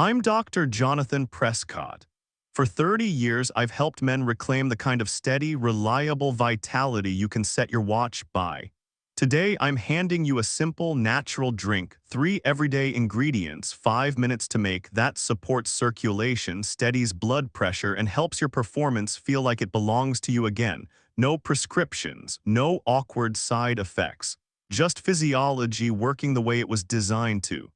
I'm Dr. Jonathan Prescott. For 30 years, I've helped men reclaim the kind of steady, reliable vitality you can set your watch by. Today, I'm handing you a simple, natural drink, 3 everyday ingredients, 5 minutes to make, that supports circulation, steadies blood pressure, and helps your performance feel like it belongs to you again. No prescriptions, no awkward side effects. Just physiology working the way it was designed to.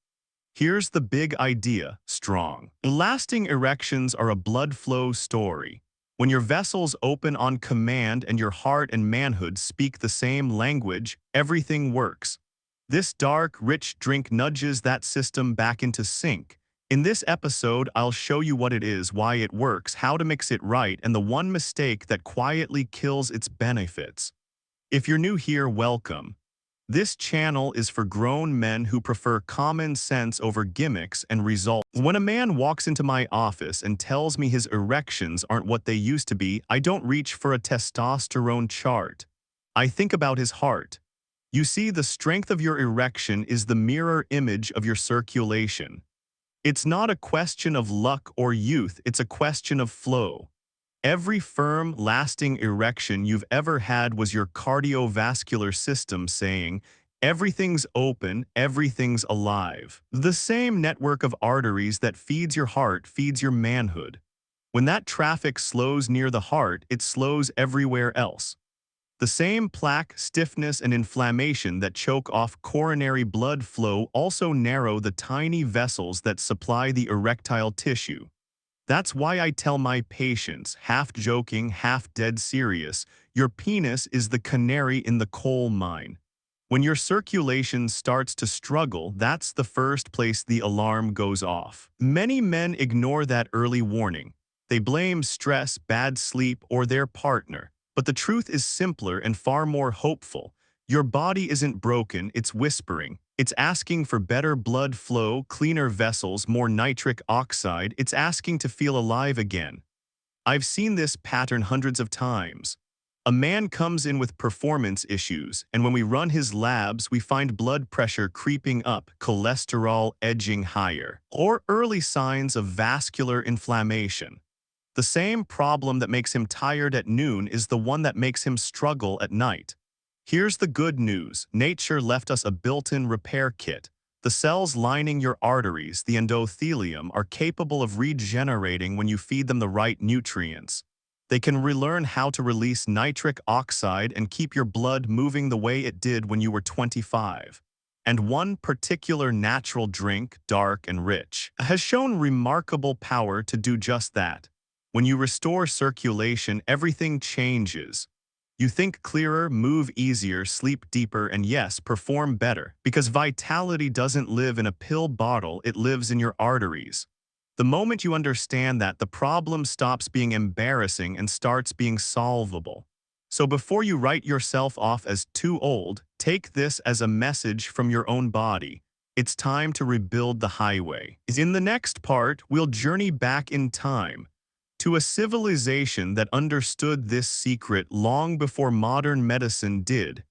Here's the big idea, strong. Lasting erections are a blood flow story. When your vessels open on command and your heart and manhood speak the same language, everything works. This dark, rich drink nudges that system back into sync. In this episode, I'll show you what it is, why it works, how to mix it right, and the one mistake that quietly kills its benefits. If you're new here, welcome. This channel is for grown men who prefer common sense over gimmicks and results. When a man walks into my office and tells me his erections aren't what they used to be, I don't reach for a testosterone chart. I think about his heart. You see, the strength of your erection is the mirror image of your circulation. It's not a question of luck or youth, it's a question of flow. Every firm, lasting erection you've ever had was your cardiovascular system saying, everything's open, everything's alive. The same network of arteries that feeds your heart feeds your manhood. When that traffic slows near the heart, it slows everywhere else. The same plaque, stiffness, and inflammation that choke off coronary blood flow also narrow the tiny vessels that supply the erectile tissue. That's why I tell my patients, half joking, half dead serious, your penis is the canary in the coal mine. When your circulation starts to struggle, that's the first place the alarm goes off. Many men ignore that early warning. They blame stress, bad sleep, or their partner. But the truth is simpler and far more hopeful. Your body isn't broken, it's whispering. It's asking for better blood flow, cleaner vessels, more nitric oxide. It's asking to feel alive again. I've seen this pattern hundreds of times. A man comes in with performance issues, and when we run his labs, we find blood pressure creeping up, cholesterol edging higher, or early signs of vascular inflammation. The same problem that makes him tired at noon is the one that makes him struggle at night. Here's the good news. Nature left us a built-in repair kit. The cells lining your arteries, the endothelium, are capable of regenerating when you feed them the right nutrients. They can relearn how to release nitric oxide and keep your blood moving the way it did when you were 25. And one particular natural drink, dark and rich, has shown remarkable power to do just that. When you restore circulation, everything changes. You think clearer, move easier, sleep deeper, and yes, perform better. Because vitality doesn't live in a pill bottle, it lives in your arteries. The moment you understand that, the problem stops being embarrassing and starts being solvable. So before you write yourself off as too old, take this as a message from your own body. It's time to rebuild the highway. In the next part, we'll journey back in time to a civilization that understood this secret long before modern medicine did,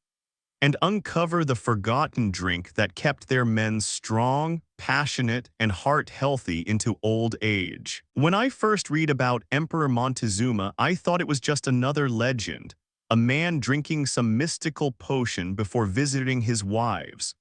and uncover the forgotten drink that kept their men strong, passionate, and heart healthy into old age. When I first read about Emperor Montezuma, I thought it was just another legend, a man drinking some mystical potion before visiting his wives.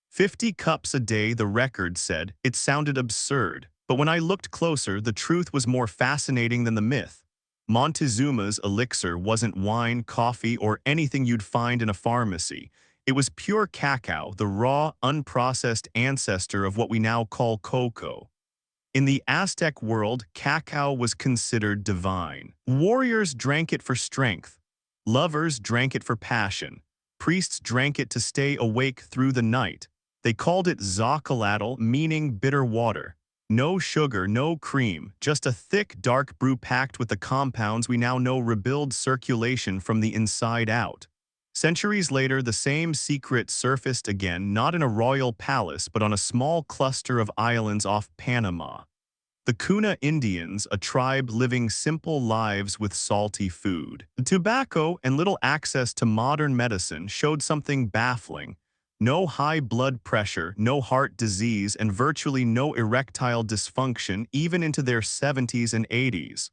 50 cups a day, the record said. It sounded absurd. But when I looked closer, the truth was more fascinating than the myth. Montezuma's elixir wasn't wine, coffee, or anything you'd find in a pharmacy. It was pure cacao, the raw, unprocessed ancestor of what we now call cocoa. In the Aztec world, cacao was considered divine. Warriors drank it for strength. Lovers drank it for passion. Priests drank it to stay awake through the night. They called it Xocolatl, meaning bitter water. No sugar, no cream, just a thick, dark brew packed with the compounds we now know rebuild circulation from the inside out. Centuries later, the same secret surfaced again, not in a royal palace, but on a small cluster of islands off Panama. The Kuna Indians, a tribe living simple lives with salty food. Tobacco and little access to modern medicine showed something baffling. No high blood pressure, no heart disease, and virtually no erectile dysfunction even into their 70s and 80s.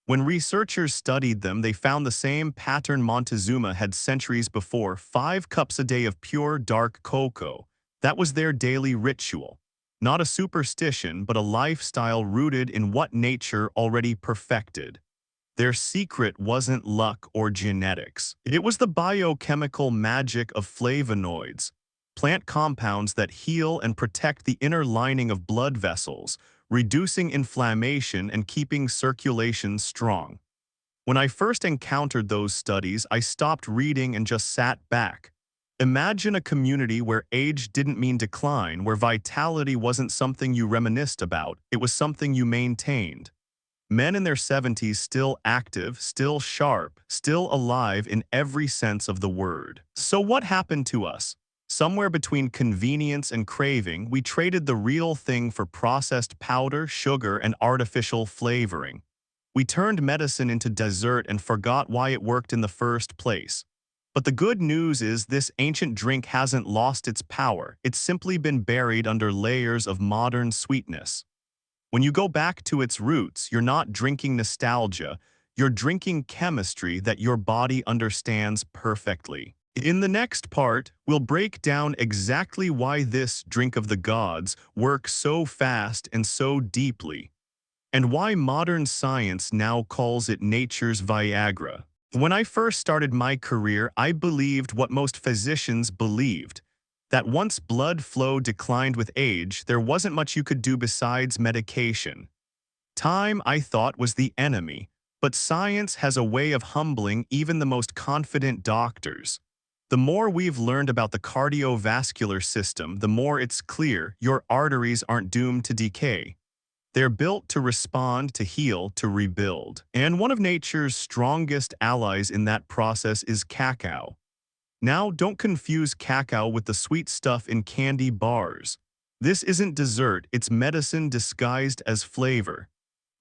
When researchers studied them, they found the same pattern Montezuma had centuries before: 5 cups a day of pure dark cocoa. That was their daily ritual. Not a superstition, but a lifestyle rooted in what nature already perfected. Their secret wasn't luck or genetics. It was the biochemical magic of flavonoids, plant compounds that heal and protect the inner lining of blood vessels, reducing inflammation and keeping circulation strong. When I first encountered those studies, I stopped reading and just sat back. Imagine a community where age didn't mean decline, where vitality wasn't something you reminisced about, it was something you maintained. Men in their 70s still active, still sharp, still alive in every sense of the word. So what happened to us? Somewhere between convenience and craving, we traded the real thing for processed powder, sugar, and artificial flavoring. We turned medicine into dessert and forgot why it worked in the first place. But the good news is this ancient drink hasn't lost its power. It's simply been buried under layers of modern sweetness. When you go back to its roots, you're not drinking nostalgia, you're drinking chemistry that your body understands perfectly. In the next part, we'll break down exactly why this drink of the gods works so fast and so deeply, and why modern science now calls it nature's Viagra. When I first started my career, I believed what most physicians believed: that once blood flow declined with age, there wasn't much you could do besides medication. Time, I thought, was the enemy, but science has a way of humbling even the most confident doctors. The more we've learned about the cardiovascular system, the more it's clear your arteries aren't doomed to decay. They're built to respond, to heal, to rebuild. And one of nature's strongest allies in that process is cacao. Now, don't confuse cacao with the sweet stuff in candy bars. This isn't dessert, it's medicine disguised as flavor.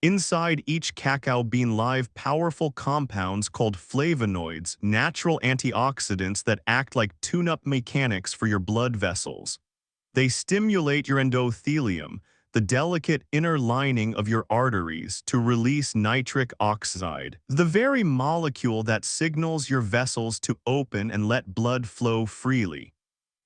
Inside each cacao bean live powerful compounds called flavonoids, natural antioxidants that act like tune-up mechanics for your blood vessels. They stimulate your endothelium, the delicate inner lining of your arteries, to release nitric oxide, the very molecule that signals your vessels to open and let blood flow freely.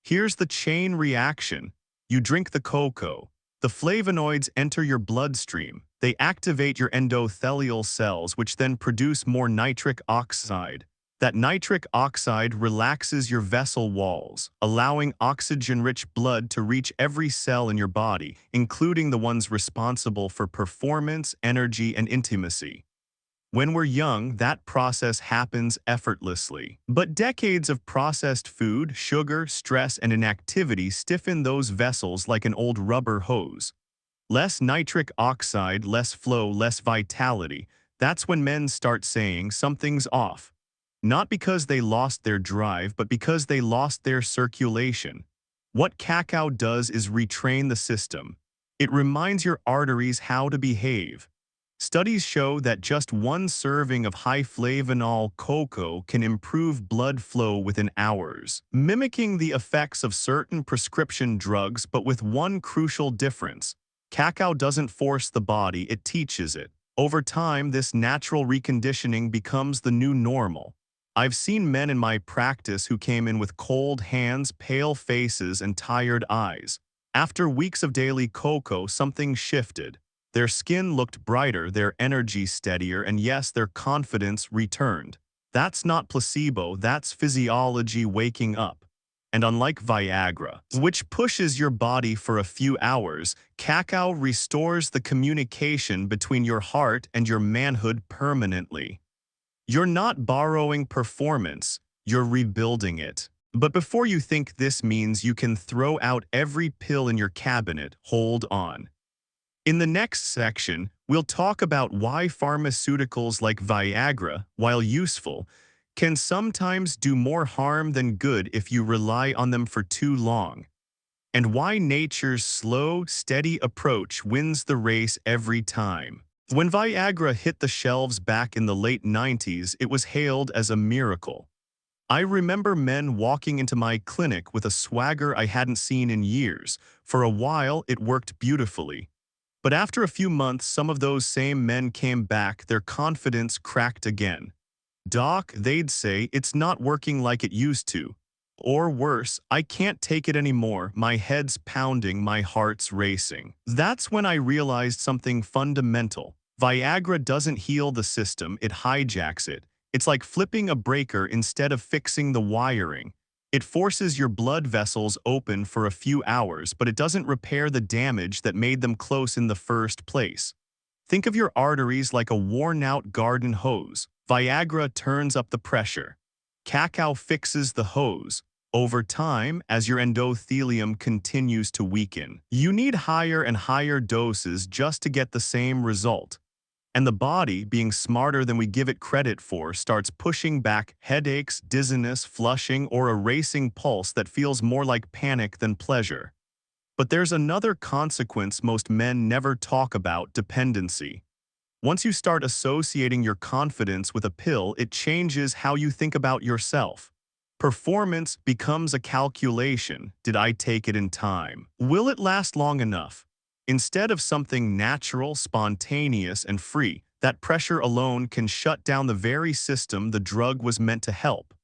Here's the chain reaction. You drink the cocoa. The flavonoids enter your bloodstream. They activate your endothelial cells, which then produce more nitric oxide. That nitric oxide relaxes your vessel walls, allowing oxygen-rich blood to reach every cell in your body, including the ones responsible for performance, energy, and intimacy. When we're young, that process happens effortlessly. But decades of processed food, sugar, stress, and inactivity stiffen those vessels like an old rubber hose. Less nitric oxide, less flow, less vitality. That's when men start saying something's off. Not because they lost their drive, but because they lost their circulation. What cacao does is retrain the system. It reminds your arteries how to behave. Studies show that just one serving of high flavonol cocoa can improve blood flow within hours, mimicking the effects of certain prescription drugs, but with one crucial difference. Cacao doesn't force the body, it teaches it. Over time, this natural reconditioning becomes the new normal. I've seen men in my practice who came in with cold hands, pale faces, and tired eyes. After weeks of daily cocoa, something shifted. Their skin looked brighter, their energy steadier, and yes, their confidence returned. That's not placebo, that's physiology waking up. And unlike Viagra, which pushes your body for a few hours, cacao restores the communication between your heart and your manhood permanently. You're not borrowing performance, you're rebuilding it. But before you think this means you can throw out every pill in your cabinet, hold on. In the next section, we'll talk about why pharmaceuticals like Viagra, while useful, can sometimes do more harm than good if you rely on them for too long, and why nature's slow, steady approach wins the race every time. When Viagra hit the shelves back in the late 90s, it was hailed as a miracle. I remember men walking into my clinic with a swagger I hadn't seen in years. For a while, it worked beautifully. But after a few months, some of those same men came back, their confidence cracked again. Doc, they'd say, it's not working like it used to. Or worse, I can't take it anymore, my head's pounding, my heart's racing. That's when I realized something fundamental. Viagra doesn't heal the system, it hijacks it. It's like flipping a breaker instead of fixing the wiring. It forces your blood vessels open for a few hours, but it doesn't repair the damage that made them close in the first place. Think of your arteries like a worn-out garden hose. Viagra turns up the pressure. Cacao fixes the hose. Over time, as your endothelium continues to weaken, you need higher and higher doses just to get the same result. And the body, being smarter than we give it credit for, starts pushing back headaches, dizziness, flushing, or a racing pulse that feels more like panic than pleasure. But there's another consequence most men never talk about: dependency. Once you start associating your confidence with a pill, it changes how you think about yourself. Performance becomes a calculation. Did I take it in time? Will it last long enough? Instead of something natural, spontaneous, and free, that pressure alone can shut down the very system the drug was meant to help.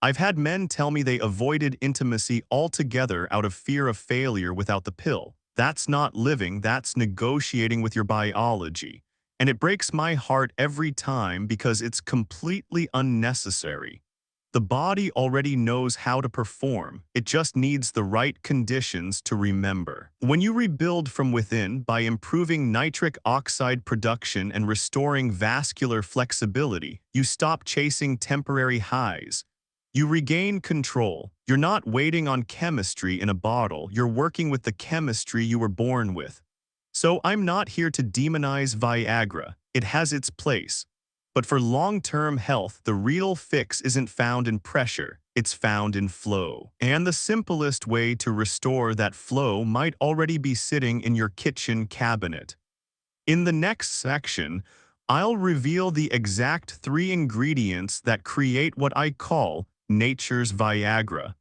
I've had men tell me they avoided intimacy altogether out of fear of failure without the pill. That's not living, that's negotiating with your biology. And it breaks my heart every time because it's completely unnecessary. The body already knows how to perform, it just needs the right conditions to remember. When you rebuild from within by improving nitric oxide production and restoring vascular flexibility, you stop chasing temporary highs. You regain control. You're not waiting on chemistry in a bottle, you're working with the chemistry you were born with. So I'm not here to demonize Viagra. It has its place. But for long-term health, the real fix isn't found in pressure, it's found in flow. And the simplest way to restore that flow might already be sitting in your kitchen cabinet. In the next section, I'll reveal the exact 3 ingredients that create what I call nature's Viagra.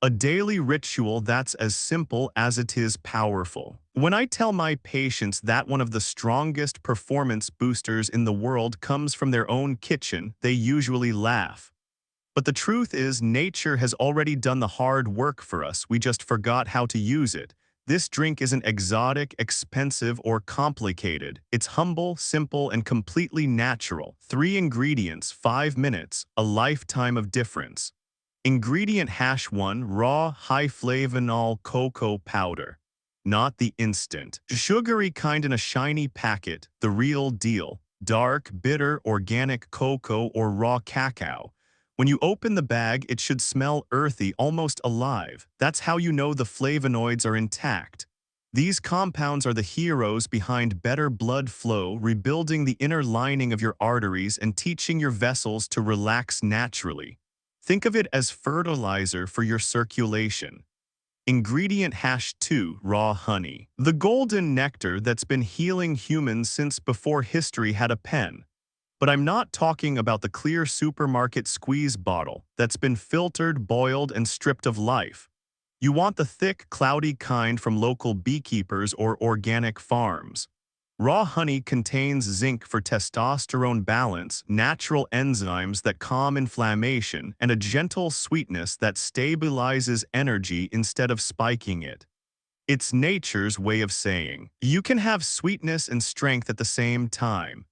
A daily ritual that's as simple as it is powerful. When I tell my patients that one of the strongest performance boosters in the world comes from their own kitchen, they usually laugh. But the truth is, nature has already done the hard work for us, we just forgot how to use it. This drink isn't exotic, expensive, or complicated. It's humble, simple, and completely natural. 3 ingredients, 5 minutes, a lifetime of difference. Ingredient #1: raw, high-flavanol cocoa powder. Not the instant, sugary kind in a shiny packet, the real deal. Dark, bitter, organic cocoa or raw cacao. When you open the bag, it should smell earthy, almost alive. That's how you know the flavonoids are intact. These compounds are the heroes behind better blood flow, rebuilding the inner lining of your arteries and teaching your vessels to relax naturally. Think of it as fertilizer for your circulation. Ingredient #2: raw honey. The golden nectar that's been healing humans since before history had a pen. But I'm not talking about the clear supermarket squeeze bottle that's been filtered, boiled, and stripped of life. You want the thick, cloudy kind from local beekeepers or organic farms. Raw honey contains zinc for testosterone balance, natural enzymes that calm inflammation, and a gentle sweetness that stabilizes energy instead of spiking it. It's nature's way of saying, you can have sweetness and strength at the same time.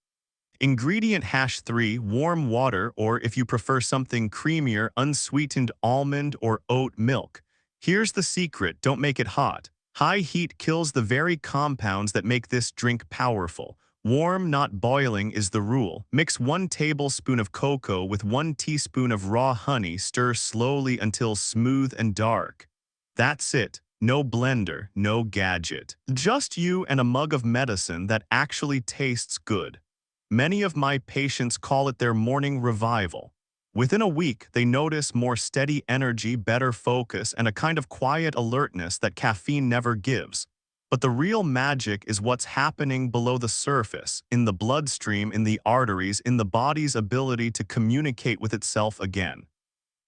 Ingredient #3: warm water, or if you prefer something creamier, unsweetened almond or oat milk. Here's the secret: don't make it hot. High heat kills the very compounds that make this drink powerful. Warm, not boiling, is the rule. Mix 1 tablespoon of cocoa with 1 teaspoon of raw honey. Stir slowly until smooth and dark. That's it. No blender, no gadget. Just you and a mug of medicine that actually tastes good. Many of my patients call it their morning revival. Within a week, they notice more steady energy, better focus, and a kind of quiet alertness that caffeine never gives. But the real magic is what's happening below the surface, in the bloodstream, in the arteries, in the body's ability to communicate with itself again.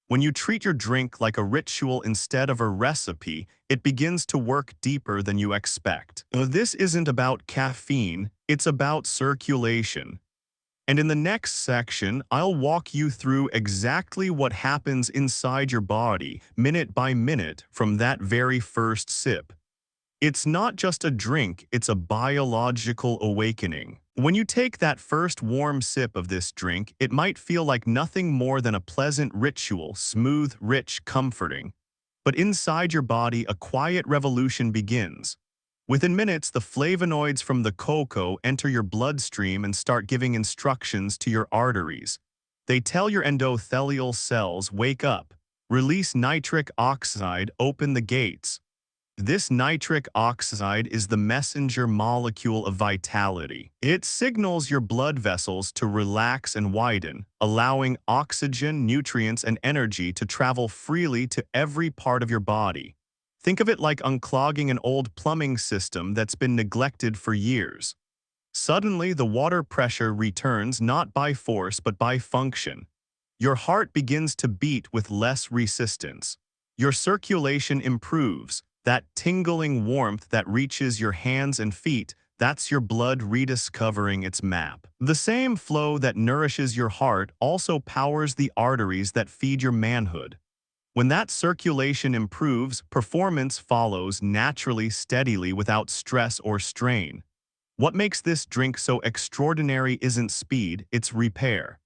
When you treat your drink like a ritual instead of a recipe, it begins to work deeper than you expect. This isn't about caffeine, it's about circulation. And in the next section, I'll walk you through exactly what happens inside your body, minute by minute, from that very first sip. It's not just a drink, it's a biological awakening. When you take that first warm sip of this drink, it might feel like nothing more than a pleasant ritual, smooth, rich, comforting. But inside your body, a quiet revolution begins. Within minutes, the flavonoids from the cocoa enter your bloodstream and start giving instructions to your arteries. They tell your endothelial cells, wake up, release nitric oxide, open the gates. This nitric oxide is the messenger molecule of vitality. It signals your blood vessels to relax and widen, allowing oxygen, nutrients, and energy to travel freely to every part of your body. Think of it like unclogging an old plumbing system that's been neglected for years. Suddenly, the water pressure returns not by force but by function. Your heart begins to beat with less resistance. Your circulation improves. That tingling warmth that reaches your hands and feet, that's your blood rediscovering its map. The same flow that nourishes your heart also powers the arteries that feed your manhood. When that circulation improves, performance follows naturally, steadily, without stress or strain. What makes this drink so extraordinary isn't speed, it's repair.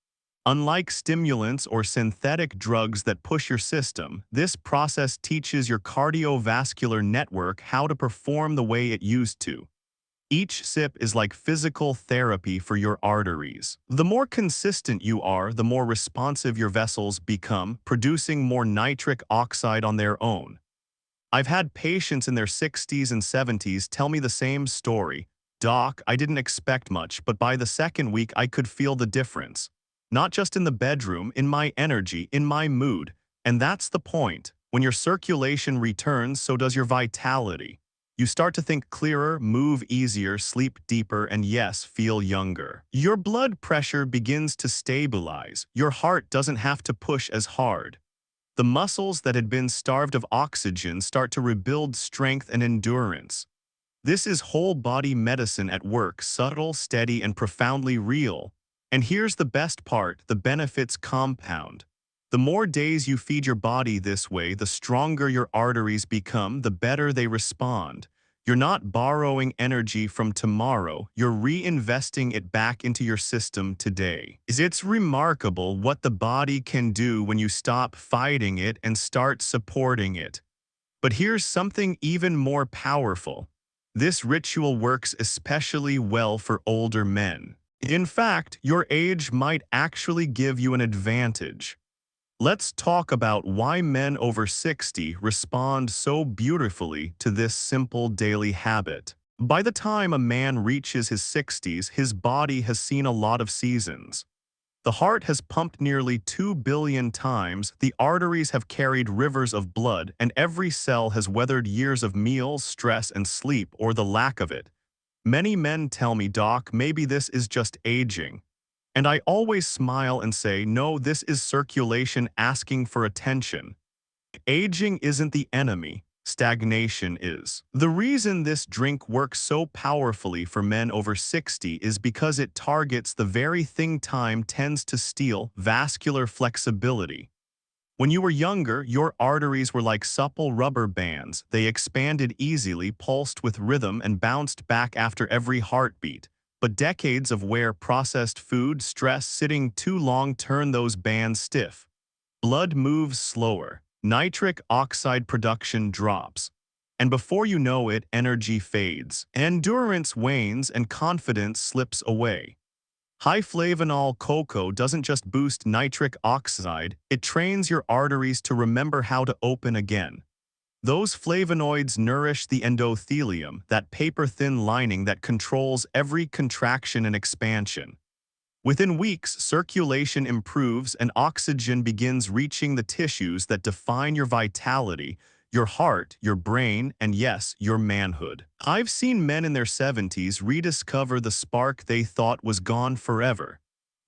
Unlike stimulants or synthetic drugs that push your system, this process teaches your cardiovascular network how to perform the way it used to. Each sip is like physical therapy for your arteries. The more consistent you are, the more responsive your vessels become, producing more nitric oxide on their own. I've had patients in their 60s and 70s tell me the same story. Doc, I didn't expect much, but by the second week I could feel the difference. Not just in the bedroom, in my energy, in my mood. And that's the point. When your circulation returns, so does your vitality. You start to think clearer, move easier, sleep deeper, and yes, feel younger. Your blood pressure begins to stabilize. Your heart doesn't have to push as hard. The muscles that had been starved of oxygen start to rebuild strength and endurance. This is whole-body medicine at work, subtle, steady, and profoundly real. And here's the best part, the benefits compound. The more days you feed your body this way, the stronger your arteries become, the better they respond. You're not borrowing energy from tomorrow, you're reinvesting it back into your system today. It's remarkable what the body can do when you stop fighting it and start supporting it. But here's something even more powerful. This ritual works especially well for older men. In fact, your age might actually give you an advantage. Let's talk about why men over 60 respond so beautifully to this simple daily habit. By the time a man reaches his 60s, his body has seen a lot of seasons. The heart has pumped nearly 2 billion times, the arteries have carried rivers of blood, and every cell has weathered years of meals, stress, and sleep, or the lack of it. Many men tell me, Doc, maybe this is just aging. And I always smile and say, no, this is circulation asking for attention. Aging isn't the enemy, stagnation is. The reason this drink works so powerfully for men over 60 is because it targets the very thing time tends to steal, vascular flexibility. When you were younger, your arteries were like supple rubber bands. They expanded easily, pulsed with rhythm, and bounced back after every heartbeat. But decades of wear, processed food, stress, sitting too long turn those bands stiff. Blood moves slower. Nitric oxide production drops. And before you know it, energy fades. Endurance wanes and confidence slips away. High flavanol cocoa doesn't just boost nitric oxide, it trains your arteries to remember how to open again. Those flavonoids nourish the endothelium, that paper-thin lining that controls every contraction and expansion. Within weeks, circulation improves and oxygen begins reaching the tissues that define your vitality, your heart, your brain, and yes, your manhood. I've seen men in their 70s rediscover the spark they thought was gone forever.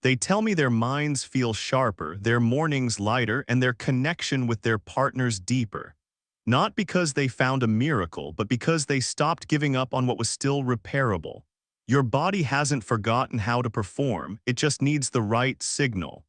They tell me their minds feel sharper, their mornings lighter, and their connection with their partners deeper. Not because they found a miracle, but because they stopped giving up on what was still repairable. Your body hasn't forgotten how to perform, it just needs the right signal.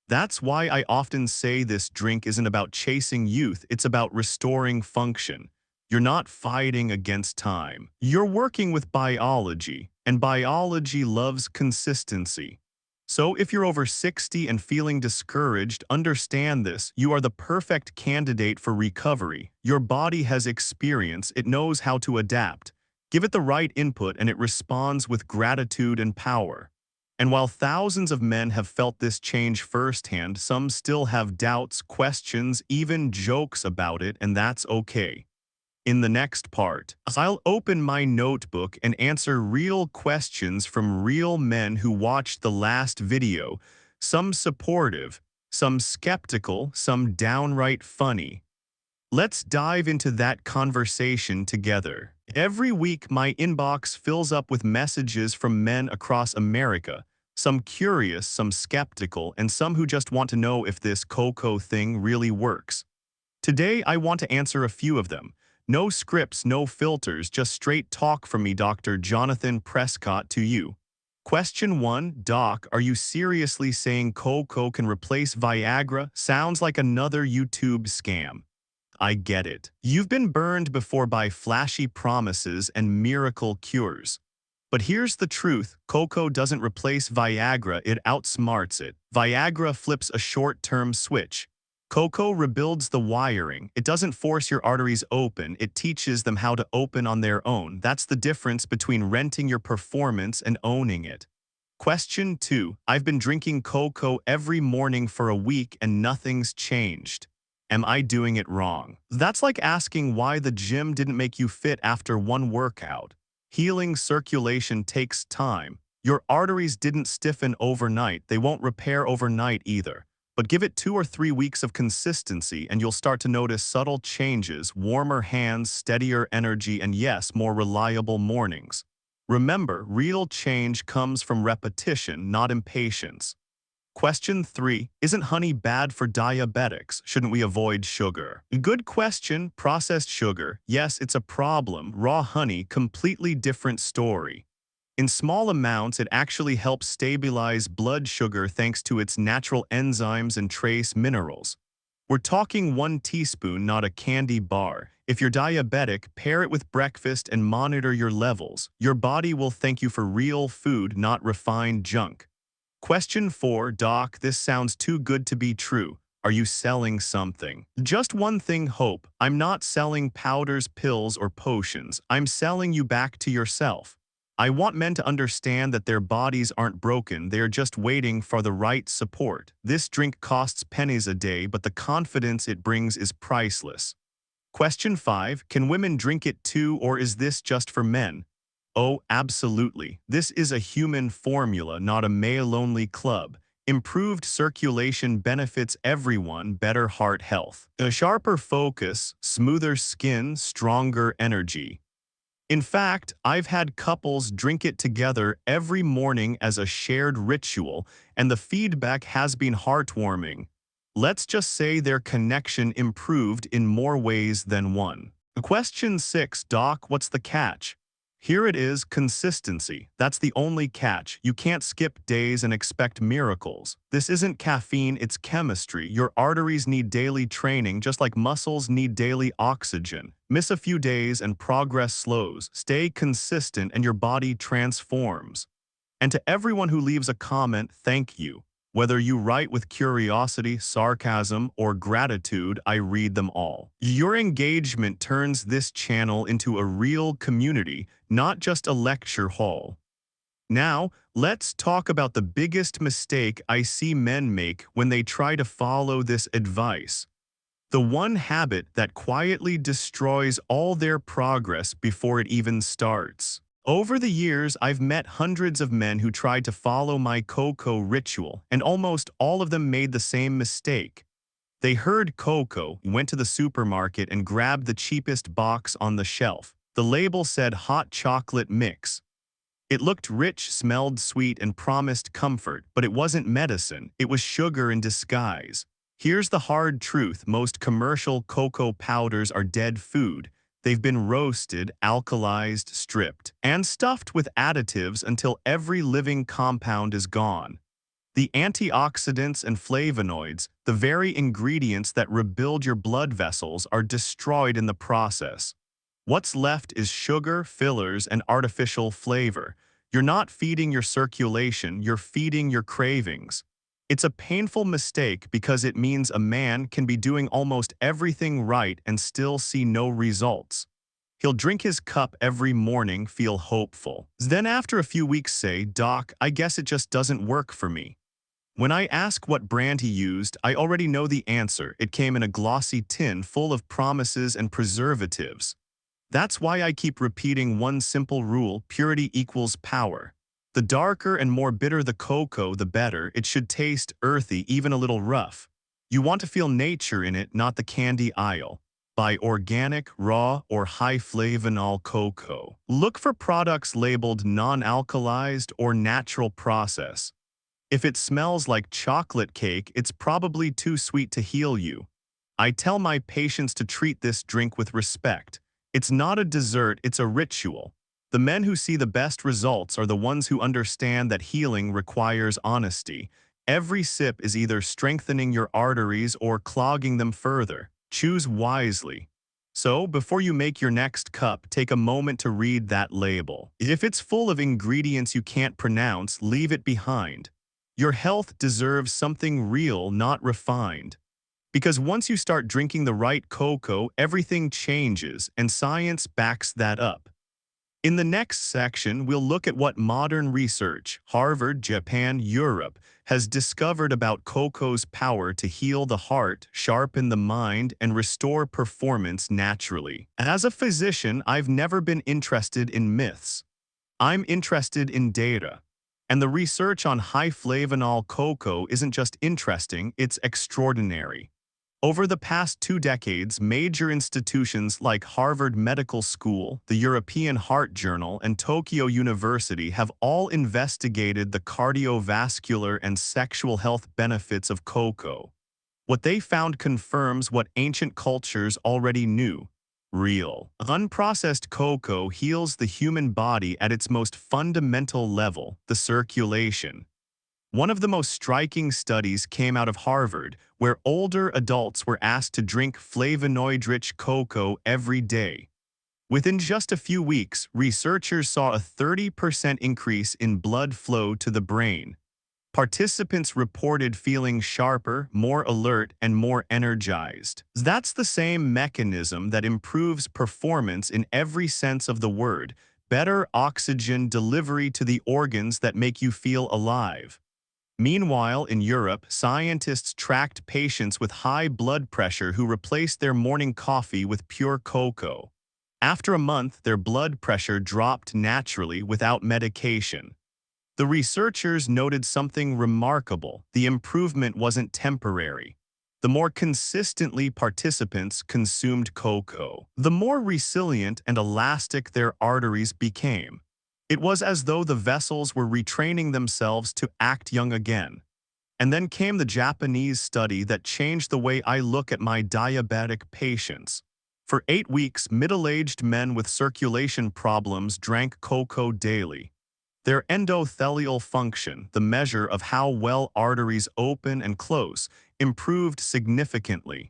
That's why I often say this drink isn't about chasing youth, it's about restoring function. You're not fighting against time. You're working with biology, and biology loves consistency. So if you're over 60 and feeling discouraged, understand this. You are the perfect candidate for recovery. Your body has experience, it knows how to adapt. Give it the right input and it responds with gratitude and power. And while thousands of men have felt this change firsthand, some still have doubts, questions, even jokes about it, and that's okay. In the next part, I'll open my notebook and answer real questions from real men who watched the last video, some supportive, some skeptical, some downright funny. Let's dive into that conversation together. Every week, my inbox fills up with messages from men across America, some curious, some skeptical, and some who just want to know if this cocoa thing really works. Today, I want to answer a few of them. No scripts, no filters, just straight talk from me, Dr. Jonathan Prescott, to you. Question 1, Doc, are you seriously saying cocoa can replace Viagra? Sounds like another YouTube scam. I get it. You've been burned before by flashy promises and miracle cures. But here's the truth, cocoa doesn't replace Viagra, it outsmarts it. Viagra flips a short-term switch. Cocoa rebuilds the wiring. It doesn't force your arteries open, it teaches them how to open on their own. That's the difference between renting your performance and owning it. Question 2. I've been drinking cocoa every morning for a week and nothing's changed. Am I doing it wrong? That's like asking why the gym didn't make you fit after one workout. Healing circulation takes time. Your arteries didn't stiffen overnight, they won't repair overnight either. But give it 2 or 3 weeks of consistency and you'll start to notice subtle changes, warmer hands, steadier energy, and yes, more reliable mornings. Remember, real change comes from repetition, not impatience. Question 3. Isn't honey bad for diabetics? Shouldn't we avoid sugar? Good question. Processed sugar. Yes, it's a problem. Raw honey, completely different story. In small amounts, it actually helps stabilize blood sugar thanks to its natural enzymes and trace minerals. We're talking 1 teaspoon, not a candy bar. If you're diabetic, pair it with breakfast and monitor your levels. Your body will thank you for real food, not refined junk. Question 4, Doc, this sounds too good to be true. Are you selling something? Just one thing, hope. I'm not selling powders, pills, or potions. I'm selling you back to yourself. I want men to understand that their bodies aren't broken, they are just waiting for the right support. This drink costs pennies a day, but the confidence it brings is priceless. Question 5, can women drink it too, or is this just for men? Oh, absolutely. This is a human formula, not a male-only club. Improved circulation benefits everyone, better heart health. A sharper focus, smoother skin, stronger energy. In fact, I've had couples drink it together every morning as a shared ritual, and the feedback has been heartwarming. Let's just say their connection improved in more ways than one. Question 6, Doc, what's the catch? Here it is, consistency. That's the only catch. You can't skip days and expect miracles. This isn't caffeine, it's chemistry. Your arteries need daily training just like muscles need daily oxygen. Miss a few days and progress slows. Stay consistent and your body transforms. And to everyone who leaves a comment, thank you. Whether you write with curiosity, sarcasm, or gratitude, I read them all. Your engagement turns this channel into a real community, not just a lecture hall. Now, let's talk about the biggest mistake I see men make when they try to follow this advice. The one habit that quietly destroys all their progress before it even starts. Over the years, I've met hundreds of men who tried to follow my cocoa ritual, and almost all of them made the same mistake. They heard cocoa, went to the supermarket, and grabbed the cheapest box on the shelf. The label said hot chocolate mix. It looked rich, smelled sweet, and promised comfort, but it wasn't medicine. It was sugar in disguise. Here's the hard truth: most commercial cocoa powders are dead food. They've been roasted, alkalized, stripped, and stuffed with additives until every living compound is gone. The antioxidants and flavonoids, the very ingredients that rebuild your blood vessels, are destroyed in the process. What's left is sugar, fillers, and artificial flavor. You're not feeding your circulation, you're feeding your cravings. It's a painful mistake because it means a man can be doing almost everything right and still see no results. He'll drink his cup every morning, feel hopeful. Then after a few weeks say, "Doc, I guess it just doesn't work for me." When I ask what brand he used, I already know the answer. It came in a glossy tin full of promises and preservatives. That's why I keep repeating one simple rule: purity equals power. The darker and more bitter the cocoa, the better. It should taste earthy, even a little rough. You want to feel nature in it, not the candy aisle. Buy organic, raw, or high flavonol cocoa. Look for products labeled non-alkalized or natural process. If it smells like chocolate cake, it's probably too sweet to heal you. I tell my patients to treat this drink with respect. It's not a dessert, it's a ritual. The men who see the best results are the ones who understand that healing requires honesty. Every sip is either strengthening your arteries or clogging them further. Choose wisely. So, before you make your next cup, take a moment to read that label. If it's full of ingredients you can't pronounce, leave it behind. Your health deserves something real, not refined. Because once you start drinking the right cocoa, everything changes, and science backs that up. In the next section, we'll look at what modern research, Harvard, Japan, Europe, has discovered about cocoa's power to heal the heart, sharpen the mind, and restore performance naturally. As a physician, I've never been interested in myths. I'm interested in data. And the research on high flavonol cocoa isn't just interesting, it's extraordinary. Over the past 2 decades, major institutions like Harvard Medical School, the European Heart Journal, and Tokyo University have all investigated the cardiovascular and sexual health benefits of cocoa. What they found confirms what ancient cultures already knew: real. Unprocessed cocoa heals the human body at its most fundamental level, the circulation. One of the most striking studies came out of Harvard, where older adults were asked to drink flavonoid-rich cocoa every day. Within just a few weeks, researchers saw a 30% increase in blood flow to the brain. Participants reported feeling sharper, more alert, and more energized. That's the same mechanism that improves performance in every sense of the word: better oxygen delivery to the organs that make you feel alive. Meanwhile, in Europe, scientists tracked patients with high blood pressure who replaced their morning coffee with pure cocoa. After a month, their blood pressure dropped naturally without medication. The researchers noted something remarkable: the improvement wasn't temporary. The more consistently participants consumed cocoa, the more resilient and elastic their arteries became. It was as though the vessels were retraining themselves to act young again. And then came the Japanese study that changed the way I look at my diabetic patients. For 8 weeks, middle-aged men with circulation problems drank cocoa daily. Their endothelial function, the measure of how well arteries open and close, improved significantly.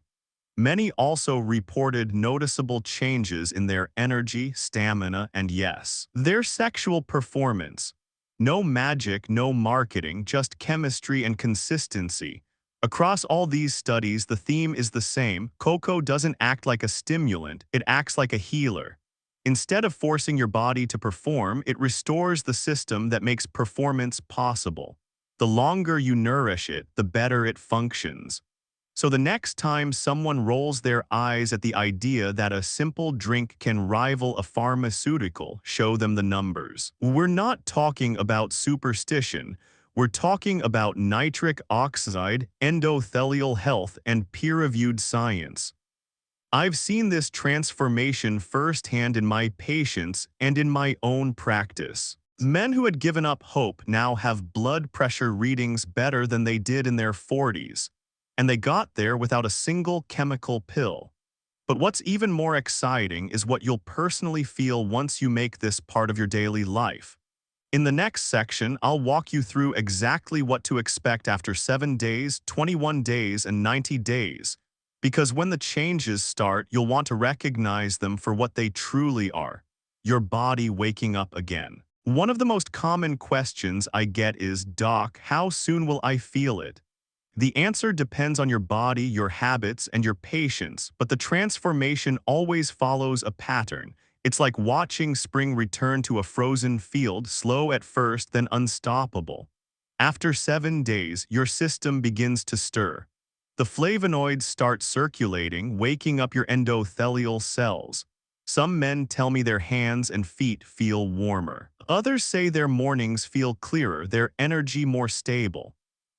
Many also reported noticeable changes in their energy, stamina, and yes, their sexual performance. No magic, no marketing, just chemistry and consistency. Across all these studies, the theme is the same: cocoa doesn't act like a stimulant, it acts like a healer. Instead of forcing your body to perform, it restores the system that makes performance possible. The longer you nourish it, the better it functions. So the next time someone rolls their eyes at the idea that a simple drink can rival a pharmaceutical, show them the numbers. We're not talking about superstition. We're talking about nitric oxide, endothelial health, and peer-reviewed science. I've seen this transformation firsthand in my patients and in my own practice. Men who had given up hope now have blood pressure readings better than they did in their 40s, and they got there without a single chemical pill. But what's even more exciting is what you'll personally feel once you make this part of your daily life. In the next section, I'll walk you through exactly what to expect after 7 days, 21 days, and 90 days. Because when the changes start, you'll want to recognize them for what they truly are: your body waking up again. One of the most common questions I get is, "Doc, how soon will I feel it?" The answer depends on your body, your habits, and your patience, but the transformation always follows a pattern. It's like watching spring return to a frozen field, slow at first, then unstoppable. After 7 days, your system begins to stir. The flavonoids start circulating, waking up your endothelial cells. Some men tell me their hands and feet feel warmer. Others say their mornings feel clearer, their energy more stable.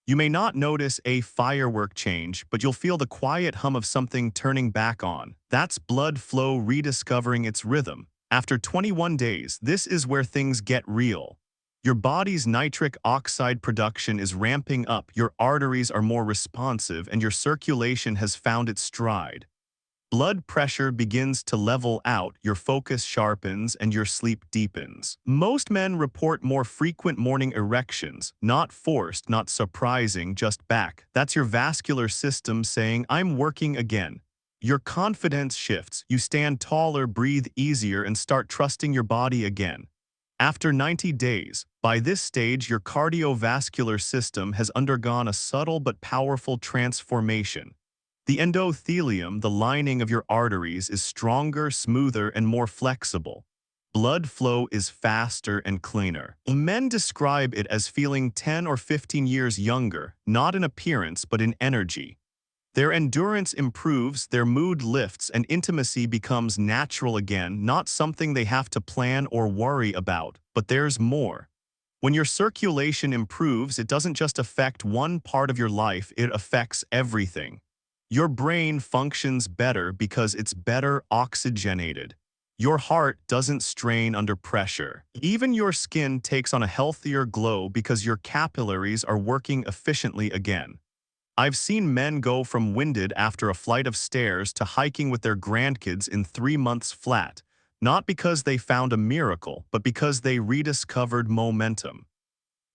You may not notice a firework change, but you'll feel the quiet hum of something turning back on. That's blood flow rediscovering its rhythm. After 21 days, this is where things get real. Your body's nitric oxide production is ramping up, your arteries are more responsive, and your circulation has found its stride. Blood pressure begins to level out, your focus sharpens, and your sleep deepens. Most men report more frequent morning erections, not forced, not surprising, just back. That's your vascular system saying, "I'm working again." Your confidence shifts, you stand taller, breathe easier, and start trusting your body again. After 90 days, by this stage, your cardiovascular system has undergone a subtle but powerful transformation. The endothelium, the lining of your arteries, is stronger, smoother, and more flexible. Blood flow is faster and cleaner. Men describe it as feeling 10 or 15 years younger, not in appearance but in energy. Their endurance improves, their mood lifts, and intimacy becomes natural again, not something they have to plan or worry about. But there's more. When your circulation improves, it doesn't just affect one part of your life, it affects everything. Your brain functions better because it's better oxygenated. Your heart doesn't strain under pressure. Even your skin takes on a healthier glow because your capillaries are working efficiently again. I've seen men go from winded after a flight of stairs to hiking with their grandkids in 3 months flat, not because they found a miracle, but because they rediscovered momentum.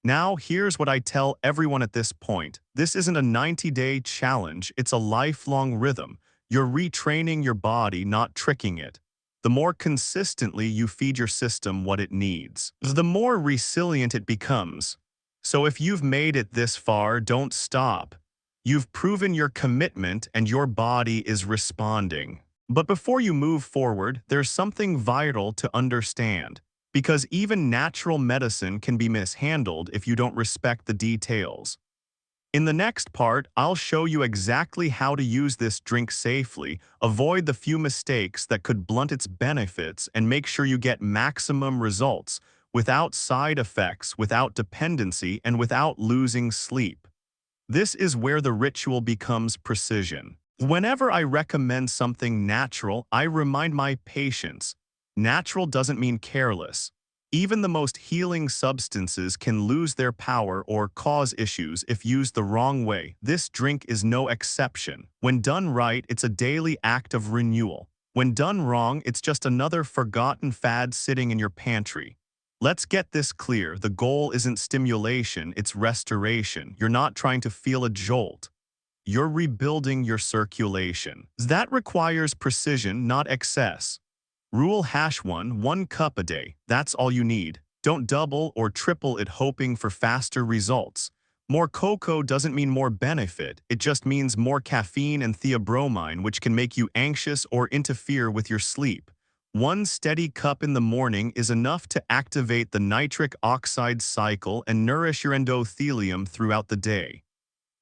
Now, here's what I tell everyone at this point. This isn't a 90-day challenge, it's a lifelong rhythm. You're retraining your body, not tricking it. The more consistently you feed your system what it needs, the more resilient it becomes. So if you've made it this far, don't stop. You've proven your commitment and your body is responding. But before you move forward, there's something vital to understand. Because even natural medicine can be mishandled if you don't respect the details. In the next part, I'll show you exactly how to use this drink safely, avoid the few mistakes that could blunt its benefits, and make sure you get maximum results, without side effects, without dependency, and without losing sleep. This is where the ritual becomes precision. Whenever I recommend something natural, I remind my patients, natural doesn't mean careless. Even the most healing substances can lose their power or cause issues if used the wrong way. This drink is no exception. When done right, it's a daily act of renewal. When done wrong, it's just another forgotten fad sitting in your pantry. Let's get this clear. The goal isn't stimulation, it's restoration. You're not trying to feel a jolt. You're rebuilding your circulation. That requires precision, not excess. Rule #1, 1 cup a day. That's all you need. Don't double or triple it hoping for faster results. More cocoa doesn't mean more benefit. It just means more caffeine and theobromine, which can make you anxious or interfere with your sleep. 1 steady cup in the morning is enough to activate the nitric oxide cycle and nourish your endothelium throughout the day.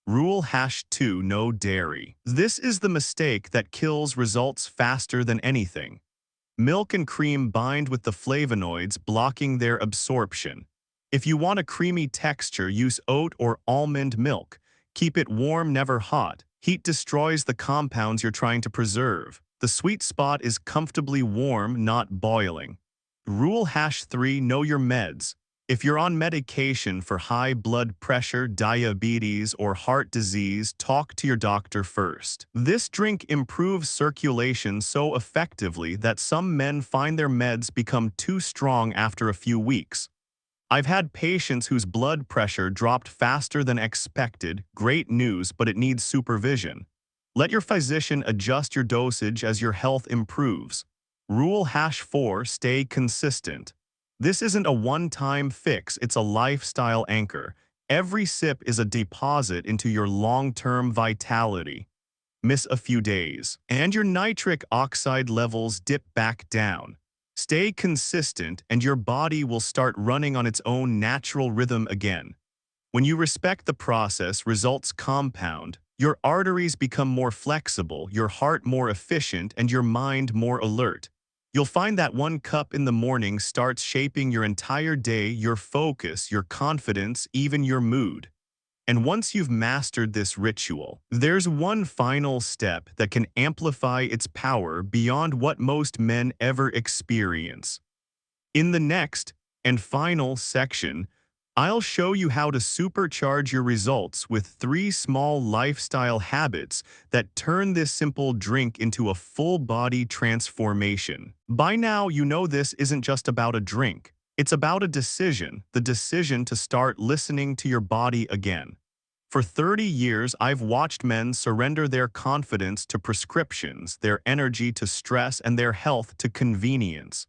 Rule #2, no dairy. This is the mistake that kills results faster than anything. Milk and cream bind with the flavonoids, blocking their absorption. If you want a creamy texture, use oat or almond milk. Keep it warm, never hot. Heat destroys the compounds you're trying to preserve. The sweet spot is comfortably warm, not boiling. Rule #3, know your meds. If you're on medication for high blood pressure, diabetes, or heart disease, talk to your doctor first. This drink improves circulation so effectively that some men find their meds become too strong after a few weeks. I've had patients whose blood pressure dropped faster than expected. Great news, but it needs supervision. Let your physician adjust your dosage as your health improves. Rule #4, stay consistent. This isn't a one-time fix, it's a lifestyle anchor. Every sip is a deposit into your long-term vitality. Miss a few days, and your nitric oxide levels dip back down. Stay consistent, and your body will start running on its own natural rhythm again. When you respect the process, results compound. Your arteries become more flexible, your heart more efficient, and your mind more alert. You'll find that one cup in the morning starts shaping your entire day, your focus, your confidence, even your mood. And once you've mastered this ritual, there's one final step that can amplify its power beyond what most men ever experience. In the next and final section, I'll show you how to supercharge your results with 3 small lifestyle habits that turn this simple drink into a full-body transformation. By now, you know this isn't just about a drink. It's about a decision, the decision to start listening to your body again. For 30 years, I've watched men surrender their confidence to prescriptions, their energy to stress, and their health to convenience.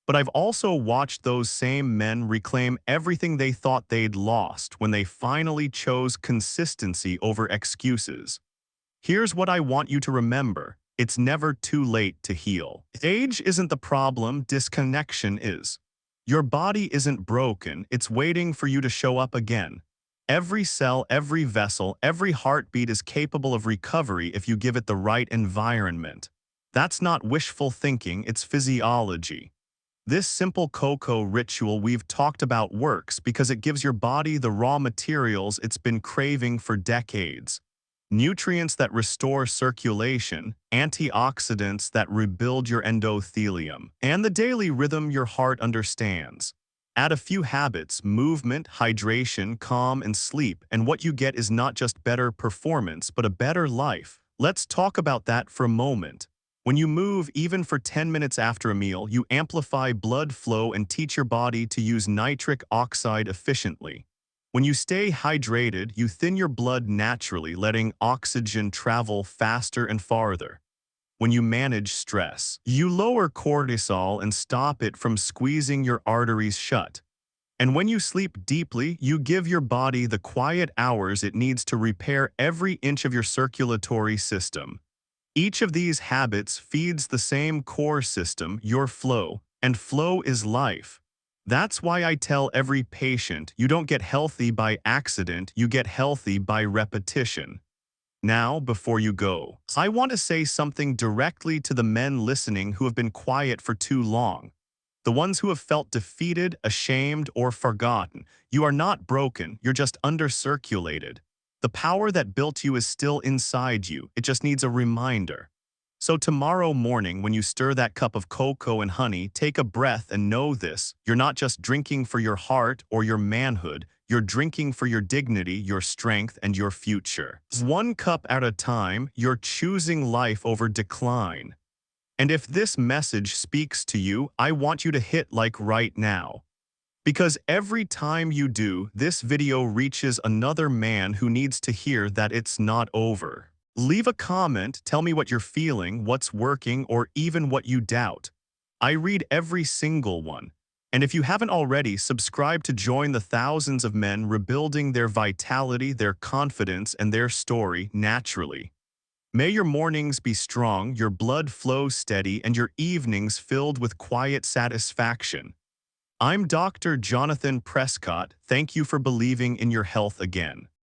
But I've also watched those same men reclaim everything they thought they'd lost when they finally chose consistency over excuses. Here's what I want you to remember. It's never too late to heal. Age isn't the problem, disconnection is. Your body isn't broken, it's waiting for you to show up again. Every cell, every vessel, every heartbeat is capable of recovery if you give it the right environment. That's not wishful thinking, it's physiology. This simple cocoa ritual we've talked about works because it gives your body the raw materials it's been craving for decades. Nutrients that restore circulation, antioxidants that rebuild your endothelium, and the daily rhythm your heart understands. Add a few habits, movement, hydration, calm, and sleep, and what you get is not just better performance, but a better life. Let's talk about that for a moment. When you move, even for 10 minutes after a meal, you amplify blood flow and teach your body to use nitric oxide efficiently. When you stay hydrated, you thin your blood naturally, letting oxygen travel faster and farther. When you manage stress, you lower cortisol and stop it from squeezing your arteries shut. And when you sleep deeply, you give your body the quiet hours it needs to repair every inch of your circulatory system. Each of these habits feeds the same core system, your flow, and flow is life. That's why I tell every patient, you don't get healthy by accident, you get healthy by repetition. Now, before you go, I want to say something directly to the men listening who have been quiet for too long. The ones who have felt defeated, ashamed, or forgotten. You are not broken, you're just undercirculated. The power that built you is still inside you, it just needs a reminder. So tomorrow morning, when you stir that cup of cocoa and honey, take a breath and know this. You're not just drinking for your heart or your manhood, you're drinking for your dignity, your strength, and your future. One cup at a time, you're choosing life over decline. And if this message speaks to you, I want you to hit like right now. Because every time you do, this video reaches another man who needs to hear that it's not over. Leave a comment, tell me what you're feeling, what's working, or even what you doubt. I read every single one. And if you haven't already, subscribe to join the thousands of men rebuilding their vitality, their confidence, and their story naturally. May your mornings be strong, your blood flow steady, and your evenings filled with quiet satisfaction. I'm Dr. Jonathan Prescott. Thank you for believing in your health again.